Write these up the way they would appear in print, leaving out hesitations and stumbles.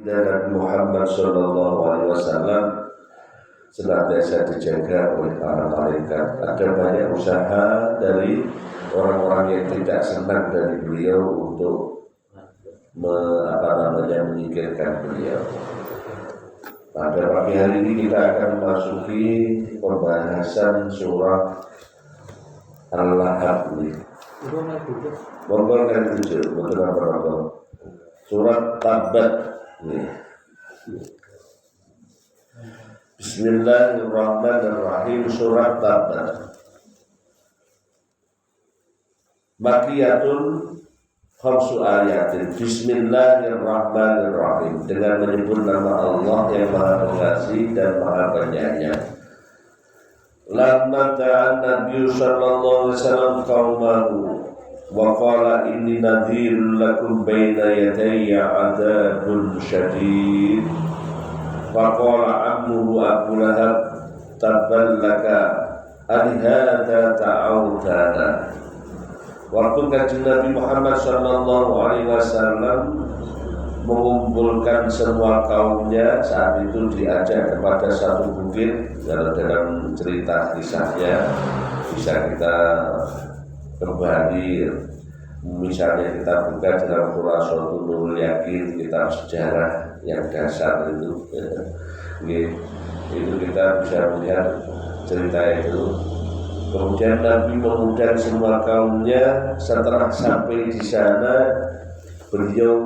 dan Nabi Muhammad SAW senantiasa dijaga oleh para malaikat. Ada banyak usaha dari orang-orang yang tidak senang dari beliau untuk menyingkirkan beliau. Pada pagi hari ini kita akan memasuki pembahasan surah Al-Lahab ini. Borgol kan 7, betul apa? Surat Tabbat ini. Bismillahirrahmanirrahim. Surat Tabbat Makiyatun khamsu ayatin. Bismillahirrahmanirrahim, dengan menyebut nama Allah yang Maha Pengasih dan Maha Penyayang. Lamma ta'an Nabi sallallahu alaihi wasallam qaumahu wa qala inni nadhirun lakum baina yadayya 'adzabun syadid. Faqala ammuhu Abu Lahab tabban laka alihada ta'awtana. Waktu kajian Nabi Muhammad SAW mengumpulkan semua kaumnya, saat itu diajak kepada satu bukit. Kalau dalam cerita kisahnya bisa kita kembali, misalnya kita buka dalam Khulasatul Nurul Yakin, kitab sejarah yang dasar itu, itu kita bisa melihat cerita itu. Kemudian Nabi mengundang semua kaumnya. Setelah sampai di sana, beliau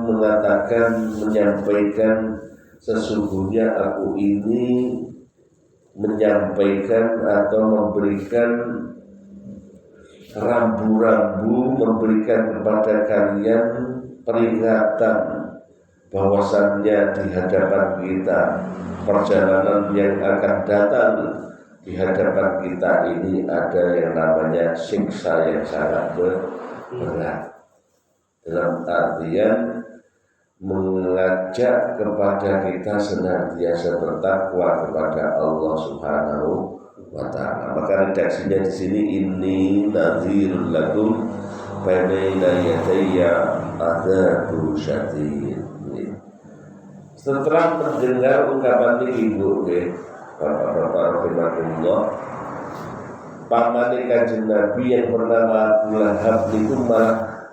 menyampaikan, sesungguhnya aku ini menyampaikan atau memberikan rambu-rambu, memberikan kepada kalian peringatan bahwasannya di hadapan kita, perjalanan yang akan datang di hadapan kita ini ada yang namanya siksa yang sangat berat. Dalam artian mengajak kepada kita senantiasa bertakwa kepada Allah Subhanahu wa Ta'ala. Maka redaksinya di sini, inni nadhirun lakum baina yadayya adzabun syadid. Setelah mendengar ungkapan ini, Ibu, Bapak-bapak rahimahullah, pamane Kanjeng Nabi yang bernama Abu Lahab itu malah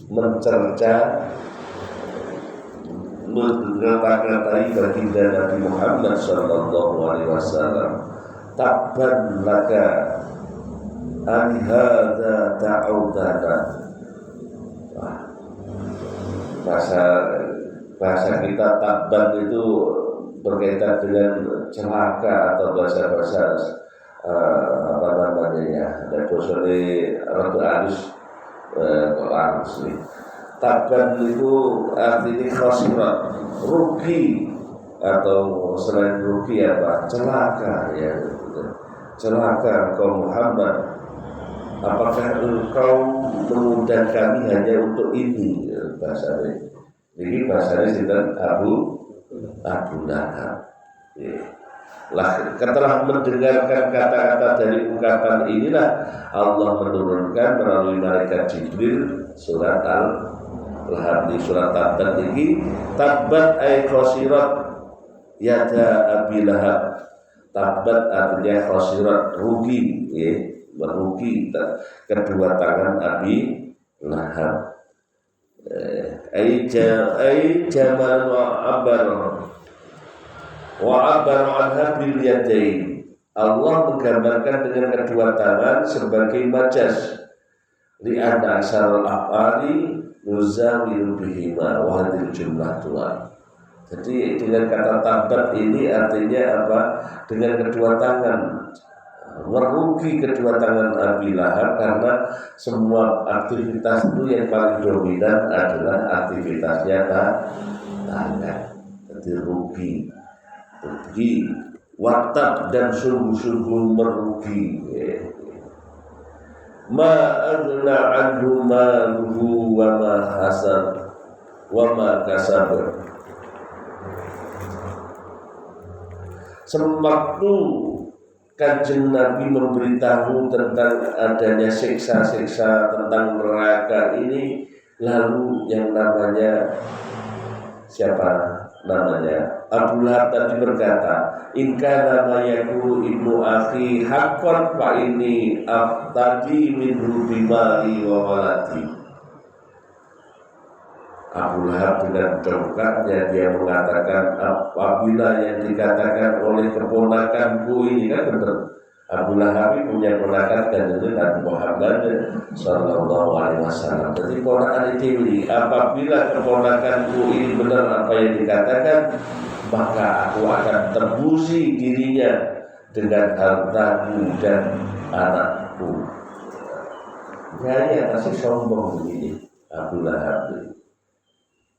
mencerca, mengata-ngatai baginda Nabi Muhammad SAW. Tabban laka alihada ta'udana. Bahasa kita tabban itu berkaitan dengan celaka atau bahasa-bahasa ada bosone rada halus Quran asli. Tabban itu artinya khasirat, rugi, atau selain rugi apa? Celaka, ya. Celaka engkau Muhammad. Apakah engkau mengundang kami hanya untuk ini? Bahasanya. Ini bahasanya sinten Abu Lahab. Setelah mendengarkan kata-kata dari ungkapan inilah Allah menurunkan melalui malaikat Jibril surat Al-Lahab. Di surat Tabbat ini, Tabbat ay khosirat yada Abi Lahab. Tabbat artinya khosirat, rugi, merugi kedua tangan Abi Lahab. Ay jamal wa abar anha bil yadain. Allah menggambarkan dengan kedua tangan sebagai majas. Li anna asal al-afali nuzawiru bihima wa hadil jumlah tuan. Jadi dengan kata tabbat ini artinya apa? Dengan kedua tangan, merugi kedua tangan Abi Lahab, karena semua aktivitas itu yang paling dominan adalah aktivitasnya tangan. Jadi rugi, watak dan sungguh-sungguh merugi. Ma aghna anhu maluhu wa ma hasab wa ma kasab. Sewaktu Kanjeng Nabi memberitahu tentang adanya siksa-siksa, tentang neraka ini, lalu yang namanya siapa namanya Abu Lahab tadi berkata, in kana ma yaqulu ibnu akhi haqqan fa inni aftadi minhu bimali wa waladi. Abu Lahab dengan dongkaknya dia mengatakan, apabila yang dikatakan oleh keponakanku ini, kan benar, Abu Lahab punya ponakan dan itu Nabi Muhammad Sallallahu Alaihi Wasallam. Jadi ponakan itu, apabila keponakanku ini benar apa yang dikatakan, maka aku akan tebusi dirinya dengan hartaku dan anakku. Ini masih sombong begini Abu Lahab ini.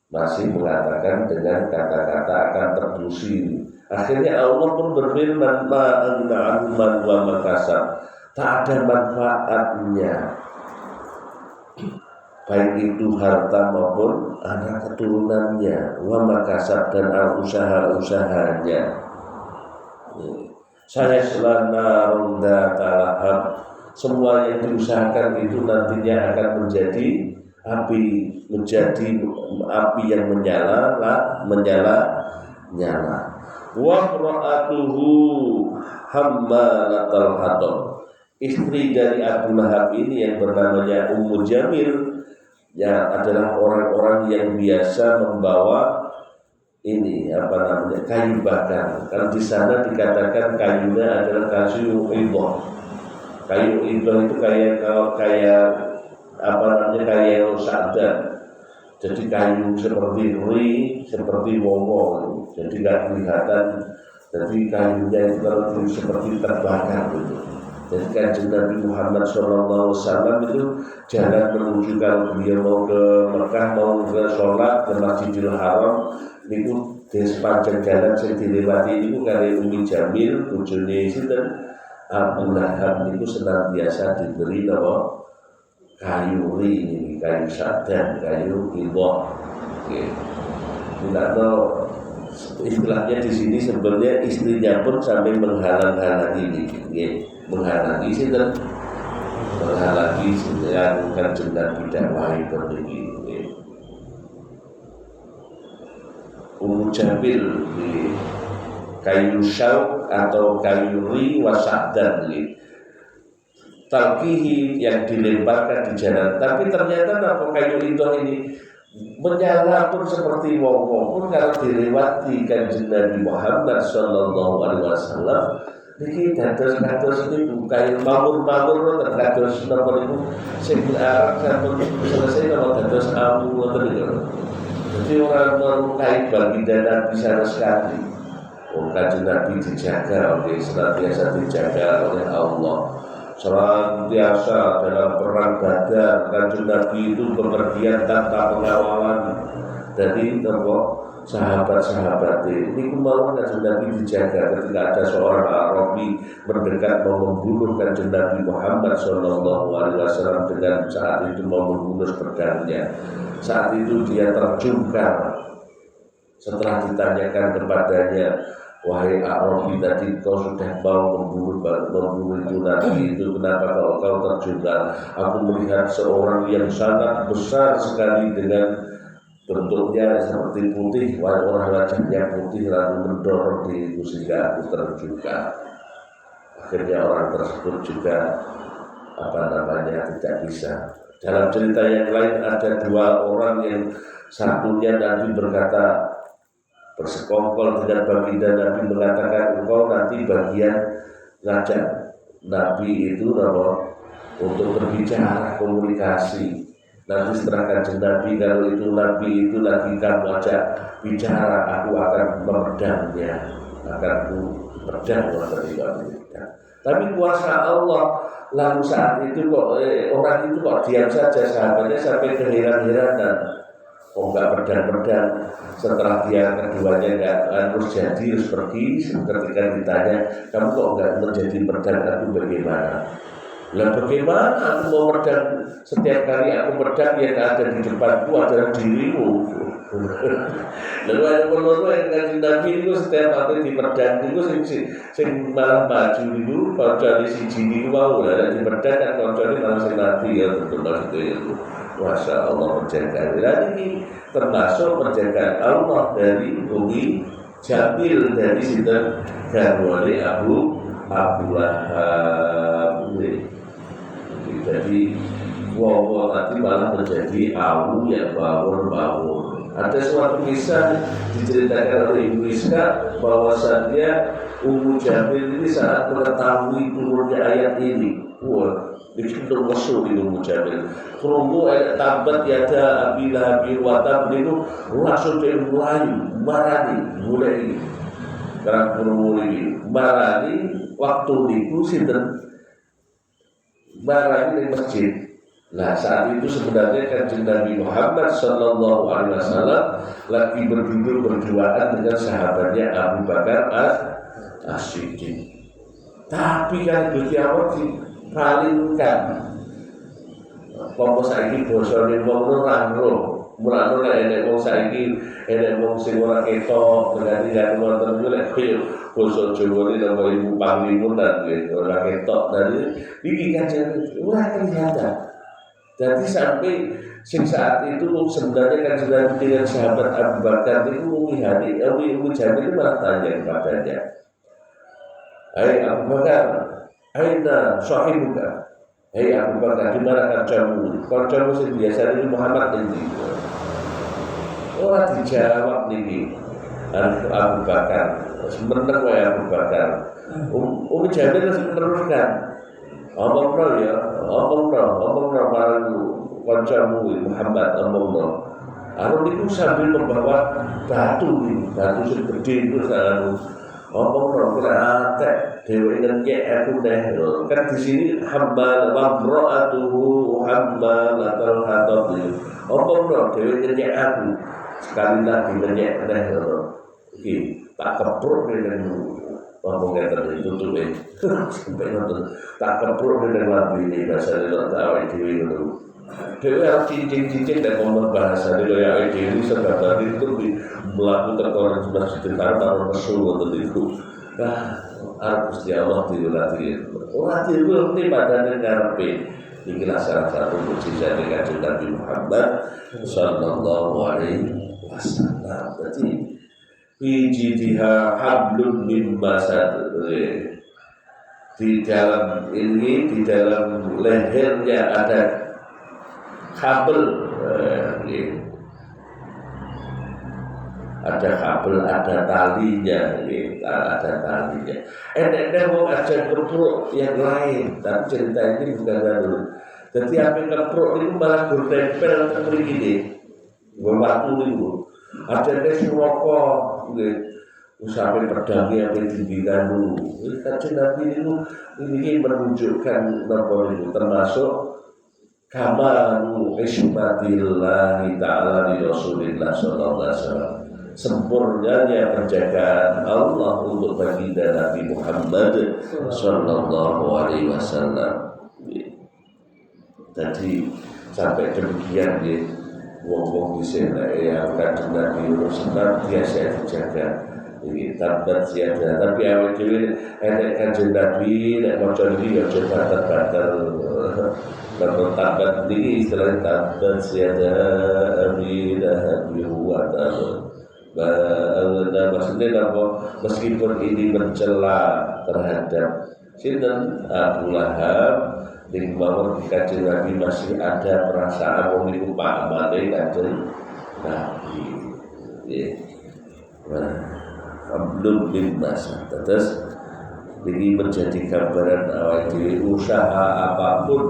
Masih mengatakan dengan kata-kata akan terbusi. Akhirnya Allah pun berfirman, ma'an'a'an wa makasab. Tak ada manfaatnya, baik itu harta maupun anak keturunannya, wa makasab dan usaha-usahanya. Saya selana ronda talahab, semua yang diusahakan itu nantinya akan menjadi api, yang menyala. Wa ra'atuhu hammalatal hatab. Istri dari Abu Lahab ini yang bernamanya Ummu Jamil, yang adalah orang-orang yang biasa membawa ini kayu bakar. Kalau di sana dikatakan kayunya adalah kayu idoh. Kayu idoh itu kayak sadar. Jadi kayu seperti seperti wongo, jadi nggak kelihatan. Jadi kayunya itu kalau seperti terbakar gitu. Jadi kanjeng Nabi Muhammad SAW itu jalan menuju, kalau beliau mau ke Mekah, mau ke sholat ke Masjidil Haram, itu di sepanjang jalan yang dilewati itu kali Ummi Jamil, bojone sinten Abu Lahab itu senantiasa diberi kayu ini, kayu sadan, kayu iboh. Tidak tahu istilahnya di sini sebenarnya istrinya pun sampai menghalang-halangi ini, menghalangi sinten, menghalangi yang kanjeng Nabi dakwahi berniki. Ummu Jamil di kayu syauk atau kayu ri wasadan ini. Talqihi yang dilemparkan di jalan, tapi ternyata kayu itu ini menyala pun seperti wong-wong pun kalau dilewati kanjeng Nabi Muhammad Sallallahu Alaihi Wasallam. Niki dados niku kayu mamur-mamur terdados napa niku sing sampun selesai napa dados amu ngoten niku. Jadi orang melukai baginda Nabi sama sekali. Kanjeng Nabi dijaga oleh senantiasa dijaga oleh Allah. Senantiasa dalam perang Badar, kanjeng Nabi itu bepergian tanpa pengawalan dari sahabat-sahabat ini. Kemauan kanjeng Nabi dijaga ketika ada seorang Arabi mendekat mau membunuh kanjeng Nabi Muhammad Sallallahu Alaihi Wasallam dengan saat itu mau membunuh pedangnya. Saat itu dia terjungkal. Setelah ditanyakan kepadanya, wahai Arabi, tadi kau sudah mau membunuh itu Nabi itu, kenapa kau terjungkal? Aku melihat seorang yang sangat besar sekali dengan bentuknya seperti putih, orang wajahnya putih, lalu mendorong diriku sehingga aku terjungkal. Akhirnya orang tersebut juga tidak bisa. Dalam cerita yang lain ada dua orang yang satunya Nabi berkata, bersekongkol dengan baginda Nabi, mengatakan, engkau nanti bagian ngajak Nabi itu untuk berbicara, komunikasi. Nanti setelah kanjeng Nabi, kalau itu Nabi itu lagi kamu ajak bicara, aku akan memerdamnya, akan memerdam Tapi kuasa Allah. Lalu saat itu orang itu diam saja, sahabatnya sampai keheran-heranan. Enggak pedang-pedang. Setelah dia keduanya enggak harus jadi, harus pergi. Ketika ditanya, kamu kok enggak menjadi pedang, aku bagaimana? Lah bagaimana aku mau pedang? Setiap kali aku pedang yang ada di depanku adalah dirimu. Lalu ada penolong yang kanjeng Nabi itu setiap kali di pedang itu sing malah maju itu, kalau jadi si jini mau lah di pedang kan kalau jadi malah sing Nabi ya tentu maksudnya itu. Masya Allah penjagaan. Dan ini termasuk penjagaan Allah dari Umi Jamil dari sinten garwane Abu Lahab. Jadi wong tadi malah menjadi awu yang bawur. Ada suatu kisah diceritakan oleh Ibu Iska bahwasannya Ummu Jamil ini saat mengetahui turunnya ayat ini, wah, itu masuk di Ummu Jamil. Kerungu ayat tabat yada Abi Lahab wa tab itu langsung dia mulai karena kerungu ini marani waktu itu sinten marani di masjid. Nah saat itu sebenarnya Kanjeng Nabi Muhammad Sallallahu Alaihi Wasallam lagi berduduk berduaan dengan sahabatnya Abu Bakar As-Siddiq. Tapi kan Gusti Allah dipalingkan. Apa saiki bosone wong ora roh, mulane enek wong saiki enek wong sing ora ketok, berarti wonten iku lek basa Jawa iki nama ibu panglimunan ora ketok. Dari iki kan ora kelihatan. Jadi sampai saat itu sebenarnya kan sudah dengan sahabat Abu Bakar itu melihat Ummu Jamil itu malah tanya kepadanya, hai Abu Bakar, aina sahibuka? Hai Abu Bakar, di mana kancamu? Kancamu sing biasa ini Muhammad ini. Ora dijawab niki Abu Bakar. Sebenarnya wae Abu Bakar. Ummu Jamil meneruskan. Omong marang kancamu Muhammad omong. Aku niku sambil membawa batu sing gede itu saran. Omong kira atek dhewe ngenyek aku deh. Kan di sini hamba wa ra'atuhu hamba latal hatab. Omong dhewe ngenyek aku. Sekali lagi ngenyek deh. Iki tak kepruk dengan ngomongnya tadi tutup sampai nonton tak kepruk dengan lagu ini bahasa dia tahu itu dewi harus cincin dan ngomong bahasa dia itu sebagai itu melakukan orang sebelah sekitar taruh mesul untuk itu harus dia Allah dilatih orang itu ini pada negara P inilah salah satu mukjizat dengan Nabi Muhammad Sallallahu Alaihi Wasallam. Berarti Fijidiha hablum min masad. Di dalam ini, di dalam lehernya ada kabel, ada kabel, ada talinya, ada talinya. Enak-enak mau ajar kepruk yang lain, tapi cerita ini bukan dulu. Jadi apa yang kepruk itu malah bertempel seperti ini, waktu itu. Ada desa rokok, sampai pedangnya sampai tinggikan dulu. Kajian Nabi itu ini menunjukkan nomor itu termasuk kamalu ismatillahi ta'ala di Rasulullah Sallallahu Alaihi Wasallam. Sempurnanya penjagaan Allah untuk baginda Nabi Muhammad Sallallahu Alaihi Wasallam. Jadi sampai demikian ya. Wong-wong di sini yang Kanjeng Nabi senantiasa dijaga. Ini tabat siada. Tapi awal dewi enek Kanjeng Nabi nek maca iki ya coba batal. Kalau tabat ini istilah tabat siada Lahab wa tab. Maksudnya apa? Meskipun ini mencela terhadap sinten Abu Lahab, di bawah Kanjeng Nabi masih ada perasaan wong niku Pak Mane Kanjeng Nabi. Belum bin masa. Terus ini menjadi gambaran awal diri usaha apapun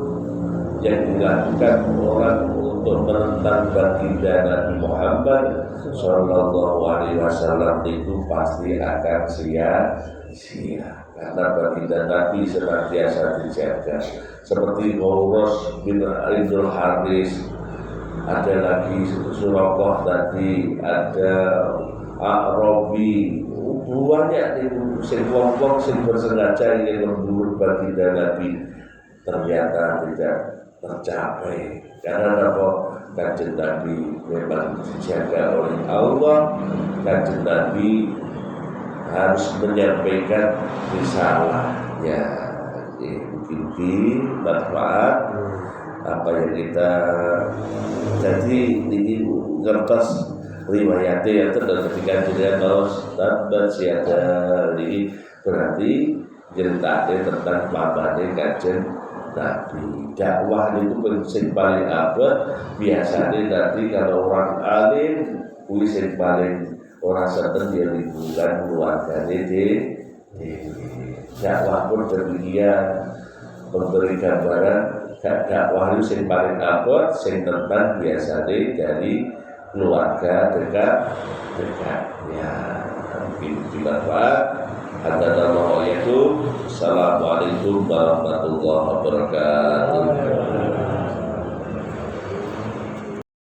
yang dilakukan orang untuk menentang baginda Nabi Muhammad Sallallahu Alaihi Wasallam itu pasti akan sia-sia. Karena baginda Nabi senantiasa dijaga. Seperti Ghawras bin Abdul Haris, ada lagi Surakoh tadi, ada A'rabi, banyak itu wong-wong sing bersengaja ingin membunuh baginda Nabi ternyata tidak tercapai. Karena apa? Kanjeng Nabi memang dijaga oleh Allah. Kanjeng Nabi harus menyampaikan risalahnya. Mungkin manfaat apa yang kita jadi ini ngertos riwayatnya yang terdekat dengan bahwa tabat siada ini berarti ceritanya tentang pamannya kajian Nabi. Dakwah itu prinsip paling abad. Biasanya nanti kalau orang alim prinsip paling orang sedang dia lingkungan keluarganya di dakwah pun demikian, memberi gambaran dakwah itu yang paling abad yang tentang biasanya dari keluarga dekatnya. Mungkin dimanfaat. Assalamualaikum warahmatullahi wabarakatuh.